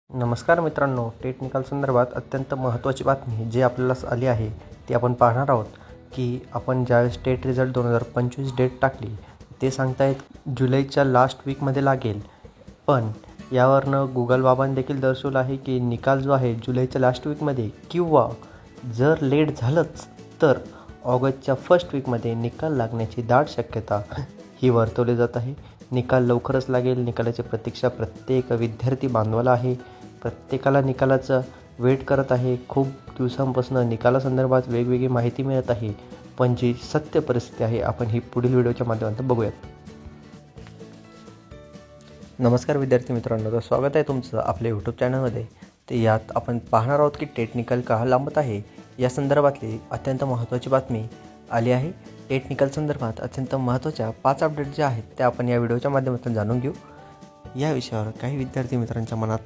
नमस्कार मित्रांनो, टेट निकाल संदर्भात अत्यंत महत्त्वाची बातमी जी आपल्याला आली आहे ती आपण पाहणार आहोत की आपण ज्यावेळेस टेट रिझल्ट 2025 डेट टाकली ते सांगतायत जुलैच्या लास्ट वीकमध्ये लागेल. पण यावरनं गुगल बाबांनी देखील दर्शवलं आहे की निकाल जो आहे जुलैच्या लास्ट वीकमध्ये किंवा जर लेट झालंच तर ऑगस्टच्या फर्स्ट वीकमध्ये निकाल लागण्याची दाट शक्यता ही वर्तवली जात आहे. निकाल लवकरच लागेल. निकालाची प्रतीक्षा प्रत्येक विद्यार्थी बांधवाला आहे. प्रत्येकाला निकालाचं वेट करत आहे. खूप दिवसांपासून निकालासंदर्भात वेगवेगळी माहिती मिळत आहे, पण जी सत्य परिस्थिती आहे आपण ही पुढील व्हिडिओच्या माध्यमातून बघूयात. नमस्कार विद्यार्थी मित्रांनो, तर स्वागत आहे तुमचं आपल्या यूट्यूब चॅनलमध्ये. ते यात आपण पाहणार आहोत की टेट निकाल का लांबत आहे या संदर्भातली अत्यंत महत्त्वाची बातमी आली आहे. टेट निकाल संदर्भात अत्यंत महत्त्वाच्या 5 अपडेट जे आहेत त्या आपण या व्हिडिओच्या माध्यमातून जाणून घेऊ. या विषयावर काही विद्यार्थी मित्रांच्या मनात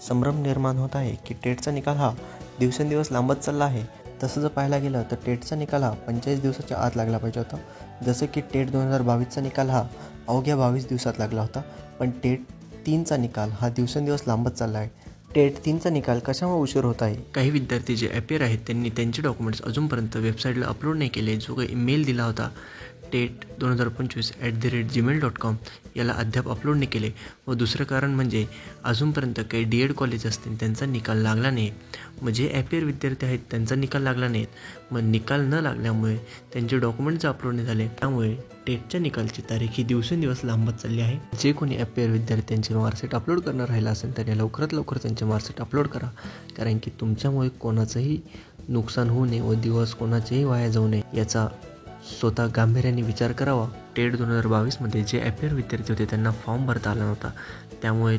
संभ्रम निर्माण होत आहे की टेटचा निकाल हा दिवसेंदिवस लांबत चालला आहे. तसं जर पाहायला गेलं तर टेटचा निकाल हा 45 दिवसाच्या आत लागला पाहिजे होता. जसं की टेट 2022चा निकाल हा अवघ्या 22 दिवसात लागला होता, पण टेट 3चा निकाल हा दिवसेंदिवस लांबत चालला आहे. टेट 3चा निकाल कशामुळे उशीर होत आहे? काही विद्यार्थी जे अपेअर आहेत त्यांनी त्यांचे डॉक्युमेंट्स अजूनपर्यंत वेबसाईटला अपलोड नाही केले. जो काही ईमेल दिला होता tet2025@gmail.com याला अद्याप अपलोड नाही केले. व दुसरं कारण म्हणजे अजूनपर्यंत काही DED कॉलेज असतील त्यांचा निकाल लागला नाही. मग जे अपेअर विद्यार्थी आहेत त्यांचा निकाल लागला नाहीत. मग निकाल न लागल्यामुळे त्यांचे डॉक्युमेंट्स अपलोड नाही झाले. त्यामुळे टेटच्या निकालची तारीख ही दिवसेंदिवस लांबत चालली आहे. जे कोणी अपेअर विद्यार्थ्यांचे मार्कशीट अपलोड करणं राहिलं असेल त्याने लवकरात लवकर त्यांचे मार्कशीट अपलोड करा, कारण की तुमच्यामुळे कोणाचंही नुकसान होऊ नये व दिवस कोणाचेही वाया जाऊ नये याचा स्वतः गांभीर्याने विचार करावा. टेट 2022मध्ये जे अपेअर विद्यार्थी होते त्यांना फॉर्म भरता आला नव्हता, त्यामुळे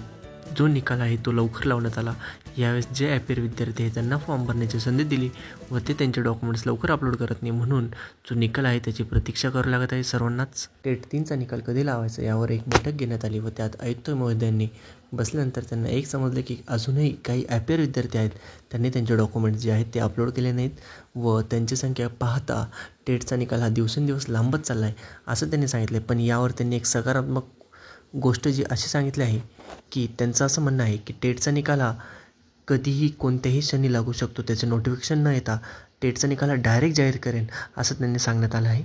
जो निकाल आहे तो लवकर लावण्यात आला. यावेळेस जे अपेअर विद्यार्थी आहे त्यांना फॉर्म भरण्याची संधी दिली व ते त्यांचे डॉक्युमेंट्स लवकर अपलोड करत नाही, म्हणून जो निकाल आहे त्याची प्रतीक्षा करावी लागत आहे सर्वांनाच. टेट 3चा निकाल कधी लावायचा यावर एक बैठक घेण्यात आली व त्यात आयुक्त महोदयांनी बसल्यानंतर त्यांना एक समजलं की अजूनही काही अपेअर विद्यार्थी आहेत त्यांनी त्यांचे डॉक्युमेंट्स जे आहेत ते अपलोड केले नाहीत व त्यांची संख्या पाहता टेटचा निकाल हा दिवसेंदिवस लांबत चालला आहे असं त्यांनी सांगितले. पण यावर त्यांनी एक सकारात्मक गोष्ट जी अशी सांगितली आहे की त्यांचं असं म्हणणं आहे की टेटचा निकाल हा कधीही कोणत्याही क्षणी लागू शकतो. त्याचे नोटिफिकेशन न येता टेटचा निकाल हा डायरेक्ट जाहीर करेन असं त्यांनी सांगण्यात आलं आहे.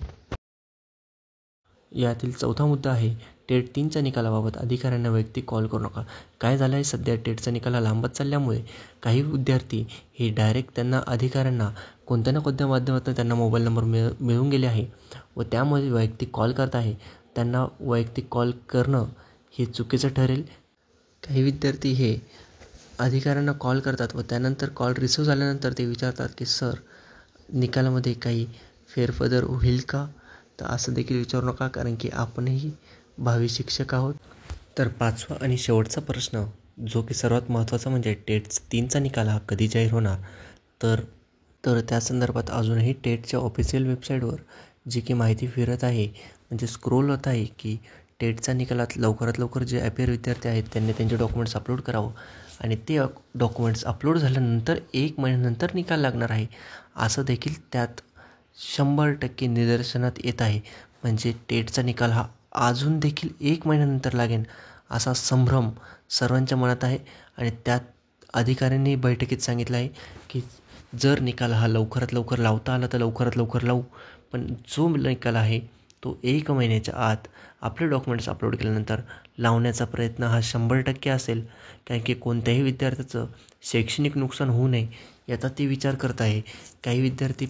यातील चौथा मुद्दा आहे टेट 3च्या निकालाबाबत अधिकाऱ्यांना वैयक्तिक कॉल करू नका. काय झालं आहे, सध्या टेटचा निकाल हा लांबत चालल्यामुळे काही विद्यार्थी हे डायरेक्ट त्यांना अधिकाऱ्यांना कोणत्या ना कोणत्या माध्यमातून त्यांना मोबाईल नंबर मिळून गेले आहे व त्यामुळे वैयक्तिक कॉल करत आहे. त्यांना वैयक्तिक कॉल करणं हे चुकीचं ठरेल. काही विद्यार्थी हे अधिकाऱ्यांना कॉल करतात व त्यानंतर कॉल रिसिव्ह झाल्यानंतर ते विचारतात की सर निकालामध्ये काही फेरबदल होईल का? तर असं देखील विचारू नका, कारण की आपणही भावी शिक्षक आहोत. तर 5वा आणि शेवटचा प्रश्न जो की सर्वात महत्त्वाचा म्हणजे टेट 3चा निकाल हा कधी जाहीर होणार, तर त्या संदर्भात अजूनही टेटच्या ऑफिशियल वेबसाईटवर जी की माहिती फिरत आहे म्हणजे स्क्रोल होत आहे की टेटच्या निकालात लवकरात लवकर जे अपेअर विद्यार्थी आहेत त्यांनी त्यांचे डॉक्युमेंट्स अपलोड करावं आणि ते डॉक्युमेंट्स अपलोड झाल्यानंतर 1 महिन्यानंतर निकाल लागणार आहे असं देखील त्यात 100% निदर्शनात येत आहे. म्हणजे टेटचा निकाल हा अजून देखील 1 महिन्यानंतर लागेल असा संभ्रम सर्वांच्या मनात आहे. आणि त्यात अधिकाऱ्यांनी बैठकीत सांगितलं आहे की जर निकाल हा लवकरात लवकर लावता आला तर लवकरात लवकर लावू, पण जो निकाल आहे तो 1 महिन्याच्या आत आपले डॉक्युमेंट्स अपलोड केल्यानंतर लावण्याचा प्रयत्न हा 100% असेल, कारण की कोणत्याही विद्यार्थ्याचं शैक्षणिक नुकसान होऊ नये याचा ते विचार करत आहे. काही विद्यार्थी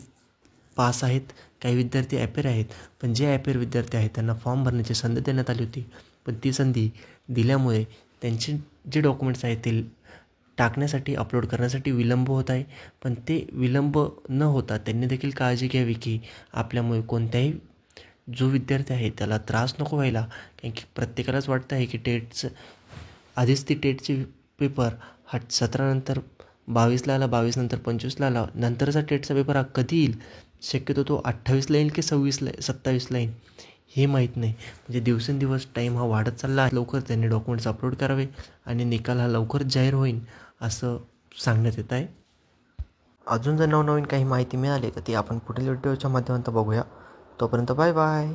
पास आहेत, काही विद्यार्थी अपेअर आहेत, पण जे अपेअर विद्यार्थी आहेत त्यांना फॉर्म भरण्याची संधी देण्यात आली होती, पण ती संधी दिल्यामुळे त्यांचे जे डॉक्युमेंट्स आहेत ते टाकण्यासाठी अपलोड करण्यासाठी विलंब होत आहे. पण ते विलंब न होता त्यांनी देखील काळजी घ्यावी की आपल्यामुळे कोणत्याही जो विद्यार्थी आहे त्याला त्रास नको व्हायला, कारण की प्रत्येकालाच वाटतं आहे की आधीच ती टेटचे पेपर हा 17 नंतर 22ला आला, 22 नंतर 25ला आला, नंतरचा टेटचा पेपर हा कधी येईल, शक्यतो तो 28ला येईल की 27ला येईल हे माहीत नाही. म्हणजे दिवसेंदिवस टाईम हा वाढत चालला आहे. लवकर त्यांनी डॉक्युमेंट्स अपलोड करावे आणि निकाल हा लवकरच जाहीर होईल असं सांगण्यात येत आहे. अजून जर नवनवीन काही माहिती मिळाली तर ती आपण पुढील व्हिडिओच्या माध्यमातून बघूया. तोपर्यंत बाय बाय.